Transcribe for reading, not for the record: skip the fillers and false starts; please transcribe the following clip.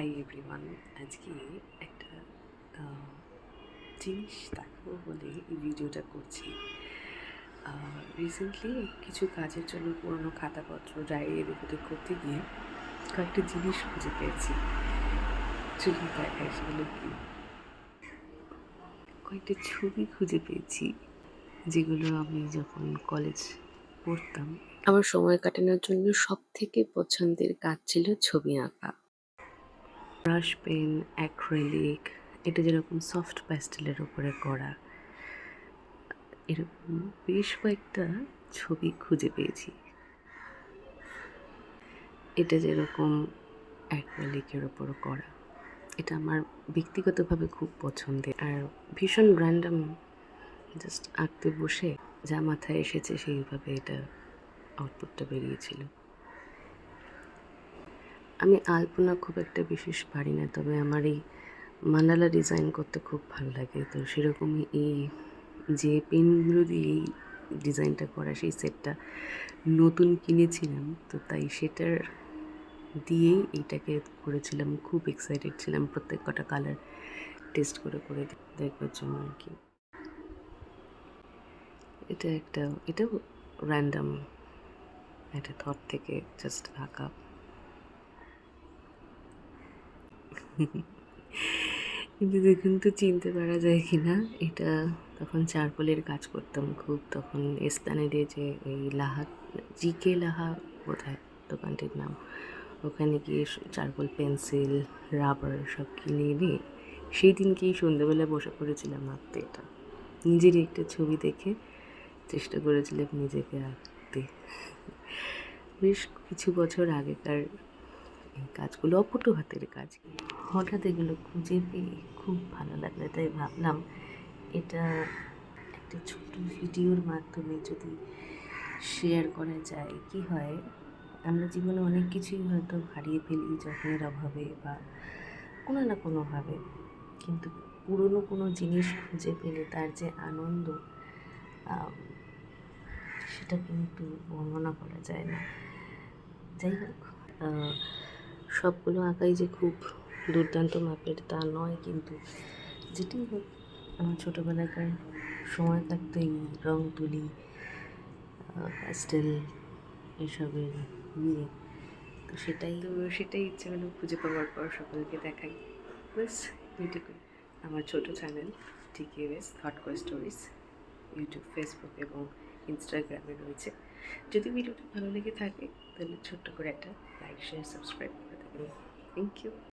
Hi everyone, আজকে একটা জিনিস দেখাবো বলে এই ভিডিওটা করছি। রিসেন্টলি কিছু কাজের জন্য পুরোনো খাতাপত্র ডায়েরি এদিকে করতে গিয়ে কয়েকটা জিনিস খুঁজে পেয়েছি। চুলি দেখায় সেগুলো কি, কয়েকটা ছবি খুঁজে পেয়েছি যেগুলো আমি যখন কলেজ পড়তাম। আমার সময় কাটানোর জন্য সব থেকে পছন্দের কাজ ছিল ছবি আঁকা। ব্রাশ পেন, অ্যাক্রিলিক, এটা যেরকম সফট প্যাস্টেলের উপরে করা, এরকম বেশ কয়েকটা ছবি খুঁজে পেয়েছি। এটা যেরকম অ্যাক্রিলিকের ওপর করা, এটা আমার ব্যক্তিগতভাবে খুব পছন্দের। আর ভীষণ র্যান্ডম, জাস্ট আঁকতে বসে যা মাথায় এসেছে সেইভাবে এটা আউটপুটটা বেরিয়েছিল। আমি আলপনা খুব একটা বিশেষ পারি না, তবে আমার এই মান্ডালা ডিজাইন করতে খুব ভালো লাগে। তো সেরকমই এই যে পেনগুলো দিয়ে এই ডিজাইনটা করা, সেই সেটটা নতুন কিনেছিলাম, তো তাই সেটার দিয়েই এইটাকে করেছিলাম। খুব এক্সাইটেড ছিলাম প্রত্যেক কটা কালার টেস্ট করে করে দেখবার জন্য আর কি। এটাও র্যান্ডাম একটা থট থেকে জাস্ট আঁকা। কিন্তু দেখুন তো চিনতে পারা যায় কি না, এটা তখন চারকোলের কাজ করতাম খুব। তখন এস্তানেরে যে ওই লাহা, জিকে লাহা বোধহয় দোকানটির নাম, ওখানে গিয়ে চারকোল, পেন্সিল, রাবার সব কিনে এনে সেই দিনকেই সন্ধ্যেবেলা বসে পড়েছিলাম আঁকতে। এটা নিজেরই একটা ছবি দেখে চেষ্টা করেছিলাম নিজেকে আঁকতে। বেশ কিছু বছর আগেকার এই কাজগুলো, অপটু হাতের কাজ। হঠাৎ এগুলো খুঁজে পেয়ে খুব ভালো লাগলো, তাই ভাবলাম এটা একটা ছোট্ট ভিডিওর মাধ্যমে যদি শেয়ার করা যায়। কি হয়, আমরা জীবনে অনেক কিছুই হয়তো হারিয়ে ফেলি যত্নের অভাবে বা কোনো না কোনোভাবে, কিন্তু পুরনো কোনো জিনিস খুঁজে পেলে তার যে আনন্দ, সেটা কিন্তু বর্ণনা করা যায় না। যাই হোক, সবগুলো আঁকাই যে খুব দুর্দান্ত মাপের তা নয়, কিন্তু যেটি হোক, আমার ছোটোবেলাকার সময় থাকতেই রং তুলি, প্যাস্টেল এসবের নিয়ে, তো সেটাই ইচ্ছে হলো খুঁজে পাওয়ার পর সকলকে দেখাই। ব্যাস এইটুকুই। আমার ছোটো চ্যানেল TKOS থটকো স্টোরিজ ইউটিউব, ফেসবুক এবং ইনস্টাগ্রামে রয়েছে। যদি ভিডিওটা ভালো লেগে থাকে তাহলে ছোট্ট করে একটা লাইক, শেয়ার, সাবস্ক্রাইব করে দেবেন। Thank you.